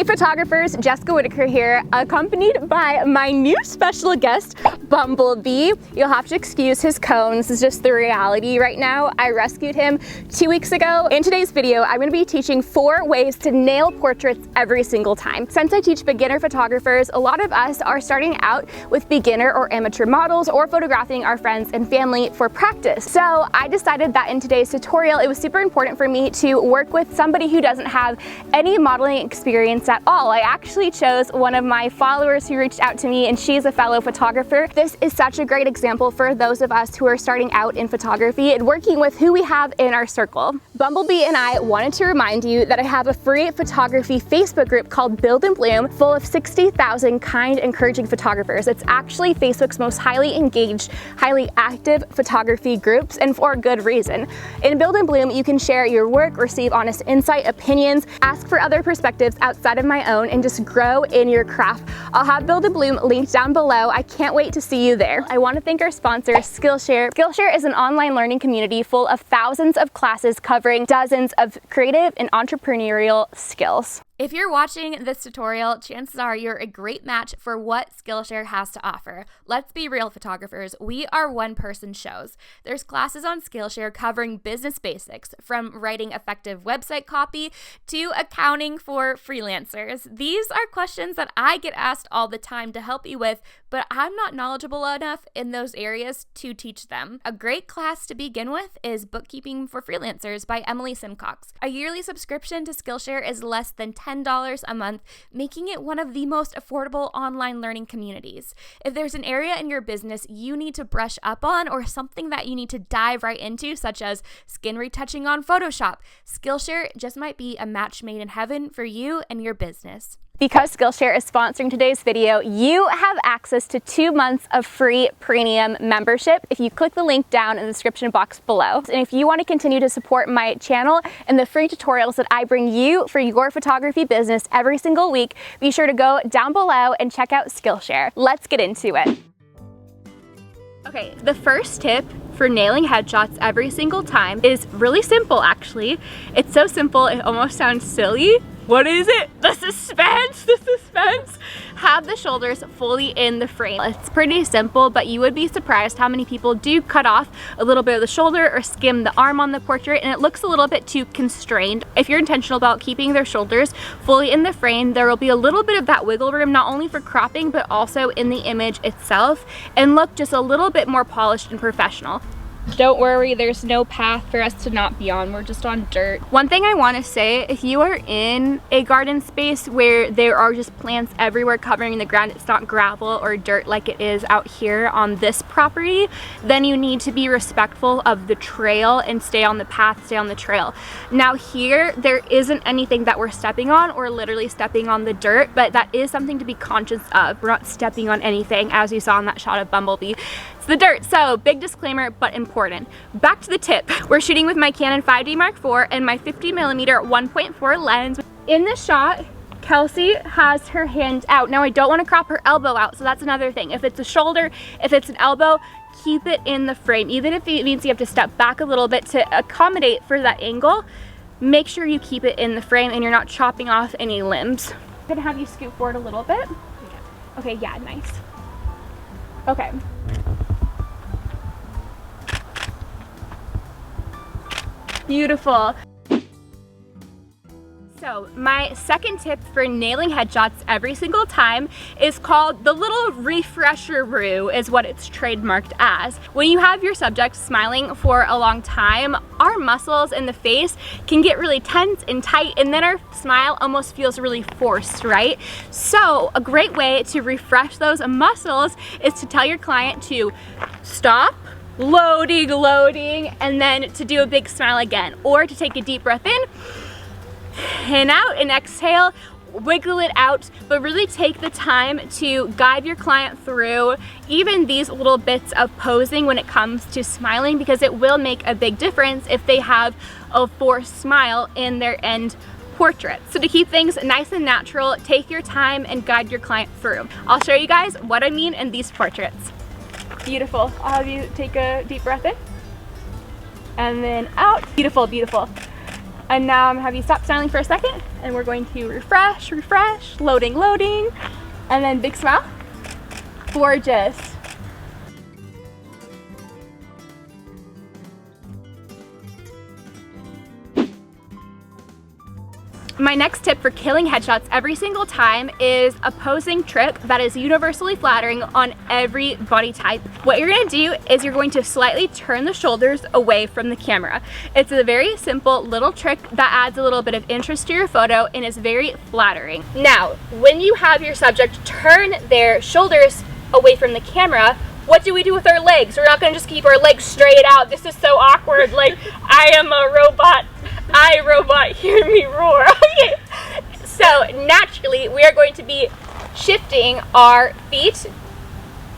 photographers, Jessica Whitaker here, accompanied by my new special guest, Bumblebee. You'll have to excuse his cone. This is just the reality right now. I rescued him 2 weeks ago. In today's video, I'm going to be teaching 4 ways to nail portraits every single time. Since I teach beginner photographers, a lot of us are starting out with beginner or amateur models or photographing our friends and family for practice. So I decided that in today's tutorial, it was super important for me to work with somebody who doesn't have any modeling experience at all. I actually chose one of my followers who reached out to me, and she's a fellow photographer. This is such a great example for those of us who are starting out in photography and working with who we have in our circle. Bumblebee and I wanted to remind you that I have a free photography Facebook group called Build and Bloom, full of 60,000 kind, encouraging photographers. It's actually Facebook's most highly engaged, highly active photography groups, and for good reason. In Build and Bloom, you can share your work, receive honest insight, opinions, ask for other perspectives outside of my own, and just grow in your craft. I'll have Build and Bloom linked down below. I can't wait to see you there. I want to thank our sponsor, Skillshare. Skillshare is an online learning community full of thousands of classes covering dozens of creative and entrepreneurial skills. If you're watching this tutorial, chances are you're a great match for what Skillshare has to offer. Let's be real, photographers, we are one-person shows. There's classes on Skillshare covering business basics, from writing effective website copy to accounting for freelancers. These are questions that I get asked all the time to help you with, but I'm not knowledgeable enough in those areas to teach them. A great class to begin with is Bookkeeping for Freelancers by Emily Simcox. A yearly subscription to Skillshare is less than $10 a month, making it one of the most affordable online learning communities. If there's an area in your business you need to brush up on, or something that you need to dive right into, such as skin retouching on Photoshop, Skillshare just might be a match made in heaven for you and your business. Because Skillshare is sponsoring today's video, you have access to 2 months of free premium membership if you click the link down in the description box below. And if you want to continue to support my channel and the free tutorials that I bring you for your photography business every single week, be sure to go down below and check out Skillshare. Let's get into it. Okay, the first tip for nailing headshots every single time is really simple, actually. It's so simple, it almost sounds silly. What is it? The suspense, the suspense. Have the shoulders fully in the frame. It's pretty simple, but you would be surprised how many people do cut off a little bit of the shoulder or skim the arm on the portrait, and it looks a little bit too constrained. If you're intentional about keeping their shoulders fully in the frame, there will be a little bit of that wiggle room, not only for cropping, but also in the image itself, and look just a little bit more polished and professional. Don't worry, there's no path for us to not be on. We're just on dirt. One thing I want to say, if you are in a garden space where there are just plants everywhere covering the ground, it's not gravel or dirt like it is out here on this property, then you need to be respectful of the trail and stay on the path, stay on the trail. Now here, there isn't anything that we're stepping on or literally stepping on the dirt, but that is something to be conscious of. We're not stepping on anything, as you saw in that shot of Bumblebee. The dirt, so big disclaimer, but important. Back to the tip. We're shooting with my Canon 5D Mark IV and my 50mm 1.4 lens. In this shot, Kelsey has her hand out. Now I don't want to crop her elbow out, so that's another thing. If it's a shoulder, if it's an elbow, keep it in the frame. Even if it means you have to step back a little bit to accommodate for that angle, make sure you keep it in the frame and you're not chopping off any limbs. I'm gonna have you scoot forward a little bit. Okay, yeah, nice. Okay. Beautiful. So my second tip for nailing headshots every single time is called the little refresher-roo, is what it's trademarked as. When you have your subject smiling for a long time, our muscles in the face can get really tense and tight, and then our smile almost feels really forced, right? So a great way to refresh those muscles is to tell your client to stop, loading, and then to do a big smile again, or to take a deep breath in, out, and exhale, wiggle it out, but really take the time to guide your client through even these little bits of posing when it comes to smiling, because it will make a big difference if they have a forced smile in their end portrait. So to keep things nice and natural, take your time and guide your client through. I'll show you guys what I mean in these portraits. Beautiful. I'll have you take a deep breath in and then out. Beautiful, beautiful. And now I'm gonna have you stop styling for a second, and we're going to refresh, loading, and then big smile. Gorgeous. My next tip for killing headshots every single time is a posing trick that is universally flattering on every body type. What you're gonna do is you're going to slightly turn the shoulders away from the camera. It's a very simple little trick that adds a little bit of interest to your photo and is very flattering. Now, when you have your subject turn their shoulders away from the camera, what do we do with our legs? We're not gonna just keep our legs straight out. This is so awkward. Like, I am a robot. I, robot, hear me roar. Okay. So naturally, we are going to be shifting our feet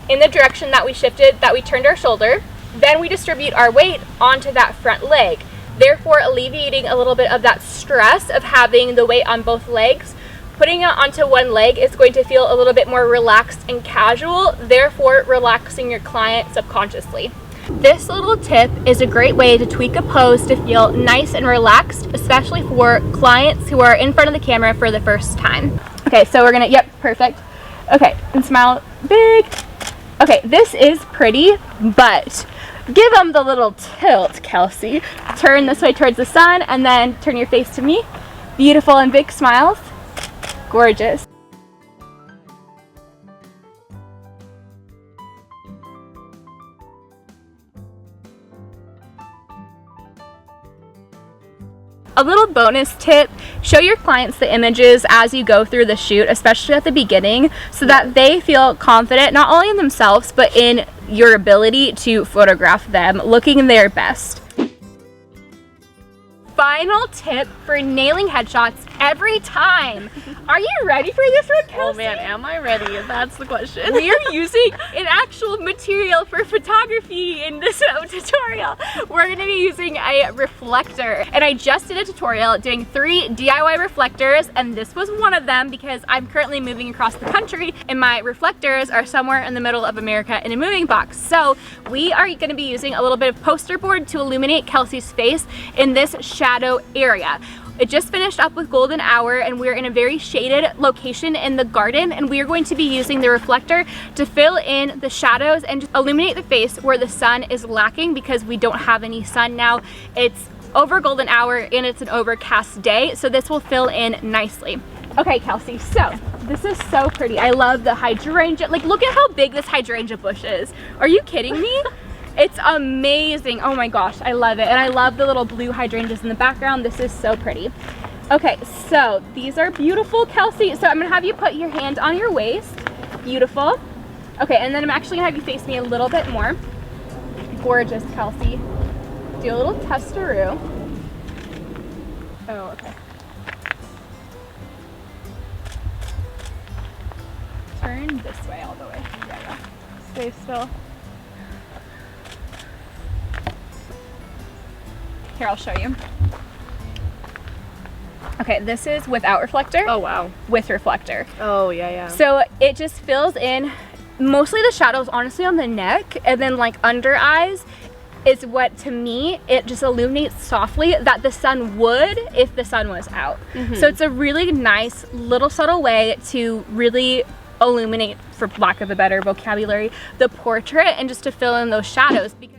in the direction that we shifted, that we turned our shoulder. Then we distribute our weight onto that front leg, therefore alleviating a little bit of that stress of having the weight on both legs. Putting it onto one leg is going to feel a little bit more relaxed and casual, therefore relaxing your client subconsciously. This little tip is a great way to tweak a pose to feel nice and relaxed, especially for clients who are in front of the camera for the first time. Okay, so we're gonna, yep, perfect. Okay, and smile big. Okay, this is pretty, but give them the little tilt, Kelsey. Turn this way towards the sun and then turn your face to me. Beautiful and big smiles. Gorgeous. A little bonus tip, show your clients the images as you go through the shoot, especially at the beginning, so that they feel confident not only in themselves, but in your ability to photograph them looking their best. Final tip for nailing headshots every time. Are you ready for this one, Kelsey? Oh man, am I ready? That's the question. We are using an actual material for photography in this tutorial. We're going to be using a reflector. And I just did a tutorial doing 3 DIY reflectors, and this was one of them because I'm currently moving across the country and my reflectors are somewhere in the middle of America in a moving box. So we are going to be using a little bit of poster board to illuminate Kelsey's face in this shadow area. It just finished up with golden hour and we're in a very shaded location in the garden, and we are going to be using the reflector to fill in the shadows and just illuminate the face where the sun is lacking because we don't have any sun now. It's over golden hour and it's an overcast day, so this will fill in nicely. Okay, Kelsey, so this is so pretty. I love the hydrangea. Like, look at how big this hydrangea bush is. Are you kidding me? It's amazing. Oh my gosh, I love it. And I love the little blue hydrangeas in the background. This is so pretty. Okay, so these are beautiful, Kelsey. So I'm gonna have you put your hand on your waist. Beautiful. Okay, and then I'm actually gonna have you face me a little bit more. Gorgeous, Kelsey. Do a little testaroo. Oh, okay. Turn this way all the way. Yeah. Stay still. Here, I'll show you. Okay, this is without reflector. Oh wow. With reflector. Oh yeah. So it just fills in mostly the shadows, honestly, on the neck, and then like under eyes is what, to me, it just illuminates softly that the sun would if the sun was out. So it's a really nice little subtle way to really illuminate, for lack of a better vocabulary, the portrait and just to fill in those shadows. Because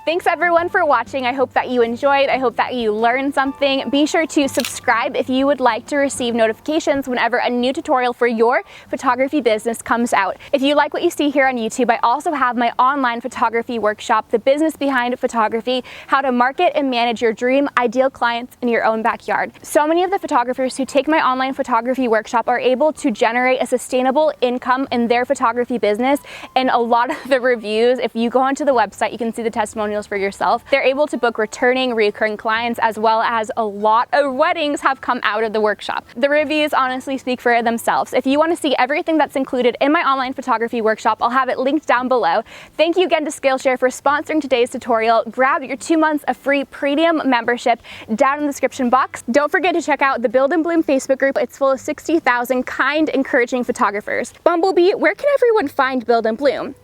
thanks everyone for watching. I hope that you enjoyed. I hope that you learned something. Be sure to subscribe if you would like to receive notifications whenever a new tutorial for your photography business comes out. If you like what you see here on YouTube, I also have my online photography workshop, The Business Behind Photography, how to market and manage your dream ideal clients in your own backyard. So many of the photographers who take my online photography workshop are able to generate a sustainable income in their photography business, and a lot of the reviews, if you go onto the website, you can see the testimonials testimonials for yourself. They're able to book returning, recurring clients, as well as a lot of weddings have come out of the workshop. The reviews honestly speak for themselves. If you want to see everything that's included in my online photography workshop, I'll have it linked down below. Thank you again to Skillshare for sponsoring today's tutorial. Grab your 2 months of free premium membership down in the description box. Don't forget to check out the Build and Bloom Facebook group. It's full of 60,000 kind, encouraging photographers. Bumblebee, where can everyone find Build and Bloom?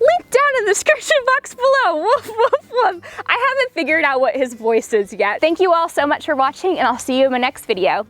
Link down in the description box below. Woof, woof, woof. I haven't figured out what his voice is yet. Thank you all so much for watching, and I'll see you in my next video.